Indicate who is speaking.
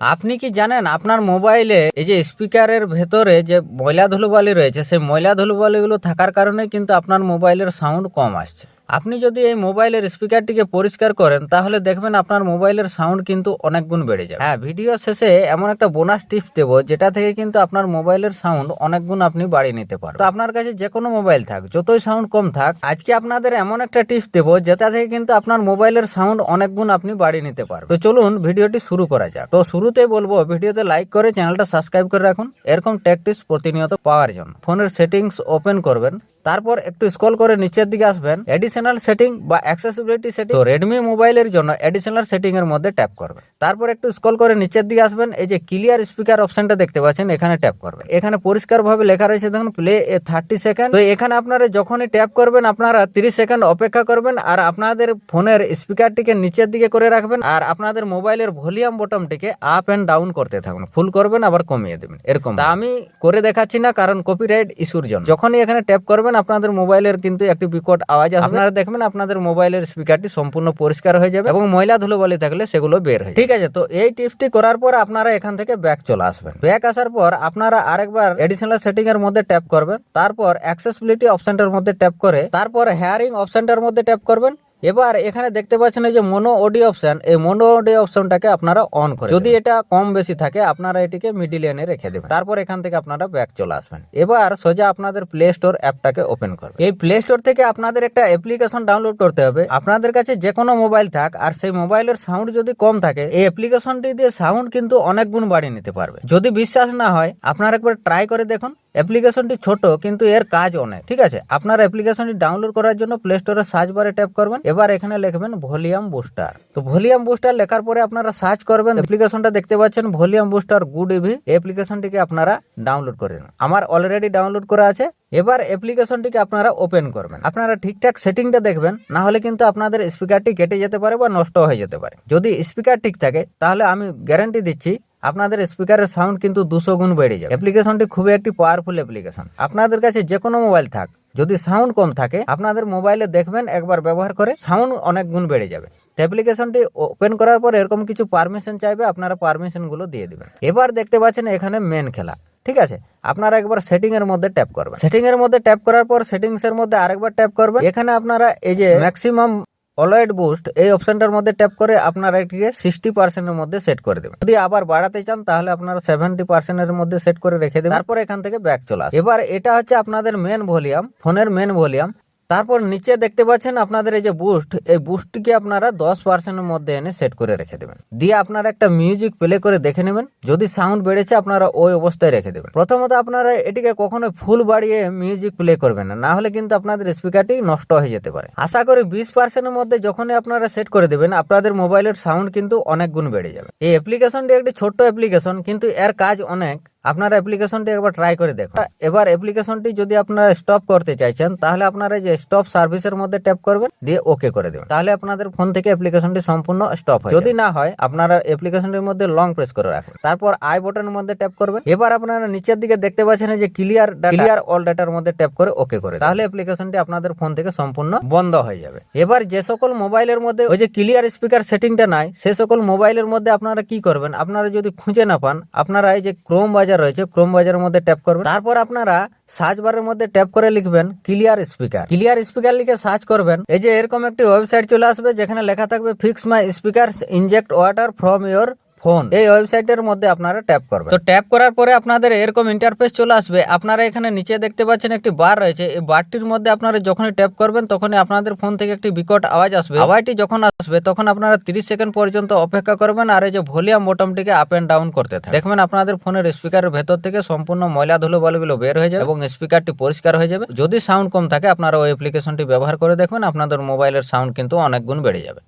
Speaker 1: আপনি কি জানেন আপনার মোবাইলে এই যে স্পিকারের ভেতরে যে ময়লা ধুলোবালি রয়েছে, সেই ময়লা ধুলোবালিগুলো থাকার কারণে কিন্তু আপনার মোবাইলের সাউন্ড কম আসছে। আপনি যদি এই মোবাইলের স্পিকারটিকে পরিষ্কার করেন তাহলে দেখবেন আপনার মোবাইলের সাউন্ড কিন্তু অনেক গুণ বেড়ে যাবে। হ্যাঁ, ভিডিও শেষে এমন একটা বোনাস টিপস দেবো যেটা থেকে কিন্তু আপনার মোবাইলের সাউন্ড অনেক গুণ আপনি বাড়িয়ে নিতে পারবেন। তো আপনার কাছে যে কোনো মোবাইল থাক, যতই সাউন্ড কম থাক, আজকে আপনাদের এমন একটা টিপস দেবো যেটা থেকে কিন্তু আপনার মোবাইলের সাউন্ড অনেক গুণ আপনি বাড়িয়ে নিতে পারবেন। তো চলুন ভিডিওটি শুরু করা যাক। তো শুরুতেই বলবো ভিডিওতে লাইক করে চ্যানেলটা সাবস্ক্রাইব করে রাখুন এরকম টেক টিপস প্রতিনিয়ত পাওয়ার জন্য। ফোনের সেটিংস ওপেন করবেন, তারপর একটু স্ক্রল করে নিচের দিকে আসবেন, এডিশনাল সেটিং বা অ্যাক্সেসিবিলিটি সেটিং। তো রেডমি মোবাইলের জন্য এডিশনাল সেটিং এর মধ্যে ট্যাপ করবেন, তারপর একটু স্ক্রল করে নিচের দিকে আসবেন, এই যে ক্লিয়ার স্পিকার অপশনটা দেখতে পাচ্ছেন এখানে ট্যাপ করবেন। এখানে পরিষ্কার ভাবে লেখা রয়েছে দেখুন প্লে 30 সেকেন্ড। তো এখানে আপনারা যখনই ট্যাপ করবেন আপনারা 30 সেকেন্ড অপেক্ষা করবেন আর আপনাদের ফোনের স্পিকারটিকে নিচের দিকে করে রাখবেন আর আপনাদের মোবাইলের ভলিউম বটনটিকে আপ এন্ড ডাউন করতে থাকুন, ফুল করবেন আবার কমিয়ে দেবেন এরকম। তা আমি করে দেখাচ্ছি না কারণ কপিরাইট ইস্যুর জন্য। যখনই এখানে ট্যাপ করবেন আপনাদের মোবাইলের কিন্তু একটি বিকট আওয়াজ আসবে, আপনারা দেখবেন আপনাদের মোবাইলের স্পিকারটি সম্পূর্ণ পরিষ্কার হয়ে যাবে এবং ময়লা ধুলোবালি থাকলে সেগুলো বের হয়ে যাবে। ঠিক আছে, তো এই টিপসটি করার পর আপনারা এখান থেকে ব্যাক চলে আসবেন। ব্যাক আসার পর আপনারা আরেকবার এডিশনাল সেটিং এর মধ্যে ট্যাপ করবেন, তারপর অ্যাক্সেসিবিলিটি অপশনটার মধ্যে ট্যাপ করে তারপর হেয়ারিং অপশনটার মধ্যে ট্যাপ করবেন। এবার এখানে দেখতে পাচ্ছেন এই যে মোনো অডিও অপশন, এই মোনো অডিও অপশনটাকে আপনারা অন করে যদি এটা কম বেশি থাকে আপনারা এটিকে মিডিল এনে রেখে দেবেন। তারপর এখান থেকে আপনারা ব্যাক চলে আসবেন। এবার সোজা আপনাদের প্লে স্টোর অ্যাপটাকে ওপেন করবেন। এই প্লে স্টোর থেকে আপনাদের একটা অ্যাপ্লিকেশন ডাউনলোড করতে হবে। আপনাদের কাছে যে কোনো মোবাইল থাক আর সেই মোবাইলের সাউন্ড যদি কম থাকে এই অ্যাপ্লিকেশনটি দিয়ে সাউন্ড কিন্তু অনেক গুণ বাড়িয়ে নিতে পারবে। যদি বিশ্বাস না হয় আপনারা একবার ট্রাই করে দেখুন। অ্যাপ্লিকেশনটি ছোট কিন্তু এর কাজ অনেক। ঠিক আছে, আপনার অ্যাপ্লিকেশনটি ডাউনলোড করার জন্য প্লে স্টোরে সার্চ বারে ট্যাপ করবেন। এবার এখানে লিখবেন ভলিউম বুস্টার। তো ভলিউম বুস্টার লেখার পরে আপনারা সার্চ করবেন, অ্যাপ্লিকেশনটা দেখতে পাচ্ছেন ভলিউম বুস্টার গুড ইভি। এই অ্যাপ্লিকেশনটিকে আপনারা ডাউনলোড করে নিন, আমার অলরেডি ডাউনলোড করা আছে। এবার অ্যাপ্লিকেশনটিকে আপনারা ওপেন করবেন। আপনারা ঠিকঠাক সেটিংটা দেখবেন, না হলে কিন্তু আপনাদের স্পিকারটি কেটে যেতে পারে বা নষ্ট হয়ে যেতে পারে। যদি স্পিকার ঠিক থাকে তাহলে আমি গ্যারান্টি দিচ্ছি আপনাদের স্পিকারের সাউন্ড কিন্তু 200 গুণ বেড়ে যাবে। অ্যাপ্লিকেশনটি খুবই একটি পাওয়ারফুল অ্যাপ্লিকেশন। আপনাদের কাছে যে কোনো মোবাইল থাক, যদি সাউন্ড কম থাকে আপনাদের মোবাইলে দেখবেন একবার ব্যবহার করে সাউন্ড অনেক গুণ বেড়ে যাবে। অ্যাপ্লিকেশনটি ওপেন করার পর এরকম কিছু পারমিশন চাইবে, আপনারা পারমিশন গুলো দিয়ে দিবেন। এবার দেখতে পাচ্ছেন এখানে মেন খেলা। ঠিক আছে, আপনারা একবার সেটিং এর মধ্যে ট্যাপ করবেন। সেটিং এর মধ্যে ট্যাপ করার পর সেটিংস এর মধ্যে আরেকবার ট্যাপ করবেন। এখানে আপনারা এই যে ম্যাক্সিমাম অলওয়েড বুস্ট এই অপশনটার মধ্যে ট্যাপ করে আপনারা এটিকে 60% এর মধ্যে সেট করে দেবেন। যদি আবার বাড়াতে চান তাহলে আপনারা 70% এর মধ্যে সেট করে রেখে দেবেন। তারপর এখান থেকে ব্যাক চলে আসবে। এবার এটা হচ্ছে আপনাদের মেন ভলিউম, ফোনের মেন ভলিউম। তারপর নিচে দেখতে পাচ্ছেন আপনাদের এই যে বুস্ট, এই বুস্টকে আপনারা 10% এর মধ্যে এনে সেট করে রেখে দেবেন। দিয়ে আপনারা একটা মিউজিক প্লে করে দেখে নেবেন, যদি সাউন্ড বেড়েছে আপনারা ওই অবস্থায় রেখে দেবেন। প্রথমত আপনারা এটিকে কখনো ফুল বাড়িয়ে মিউজিক প্লে করবেন না, না হলে কিন্তু আপনাদের স্পিকারটি নষ্ট হয়ে যেতে পারে। আশা করি 20% এর মধ্যে যখনই আপনারা সেট করে দেবেন আপনাদের মোবাইলের সাউন্ড কিন্তু অনেক গুণ বেড়ে যাবে। এই অ্যাপ্লিকেশনটি একটি ছোট্ট অ্যাপ্লিকেশন কিন্তু এর কাজ অনেক। আপনারা অ্যাপ্লিকেশনটি একবার ট্রাই করে দেখুন। এবার অ্যাপ্লিকেশনটি যদি আপনারা স্টপ করতে চাইছেন তাহলে আপনারা যে স্টপ সার্ভিসের মধ্যে ট্যাপ করবেন, দিয়ে ওকে করে দেবেন। তাহলে আপনাদের ফোন থেকে অ্যাপ্লিকেশনটি সম্পূর্ণ স্টপ হয়। যদি না হয় আপনারা অ্যাপ্লিকেশনটির মধ্যে লং প্রেস করে রাখবেন, তারপর আই বাটনের মধ্যে ট্যাপ করবেন। এবার আপনারা নিচের দিকে দেখতে পাচ্ছেন যে ক্লিয়ার অল ডাটার মধ্যে ট্যাপ করে ওকে করে, তাহলে অ্যাপ্লিকেশনটি আপনাদের ফোন থেকে সম্পূর্ণ বন্ধ হয়ে যাবে। এবার যে সকল মোবাইলের মধ্যে ওই যে ক্লিয়ার স্পিকার সেটিংটা নাই, সে সকল মোবাইলের মধ্যে আপনারা কি করবেন, আপনারা যদি খুঁজে না পান আপনারা এই যে ক্রোম বাজার রয়েছে, ক্রোম বাজারের মধ্যে ট্যাপ করবেন। তারপর আপনারা সার্চ বারের মধ্যে ট্যাপ করে লিখবেন ক্লিয়ার স্পিকার। ক্লিয়ার স্পিকার লিখে সার্চ করবেন, এই যে এরকম একটি ওয়েবসাইট চলে আসবে যেখানে লেখা থাকবে fix my speaker inject water from your phone. এই ওয়েবসাইটের মধ্যে আপনারা ট্যাপ করবেন। তো ট্যাপ করার পরে আপনাদের এরকম ইন্টারফেস চলে আসবে। আপনারা এখানে নিচে দেখতে পাচ্ছেন একটি বার রয়েছে, এই বারটির মধ্যে আপনারা যখনই ট্যাপ করবেন তখনই আপনাদের ফোন থেকে একটি বিকট আওয়াজ আসবে। আওয়াজটি যখন আসবে তখন আপনারা 30 সেকেন্ড পর্যন্ত অপেক্ষা করবেন আর এই যে ভলিউম বটনটিকে আপ এন্ড ডাউন করতে থাকবেন। দেখবেন আপনাদের ফোনের স্পিকারের ভেতর থেকে সম্পূর্ণ ময়লা ধুলোবালিগুলো বের হয়ে যাবে এবং স্পিকারটি পরিষ্কার হয়ে যাবে। যদি সাউন্ড কম থাকে আপনারা ওই অ্যাপ্লিকেশনটি ব্যবহার করে দেখবেন, আপনাদের মোবাইলের সাউন্ড কিন্তু অনেক গুণ বেড়ে যাবে।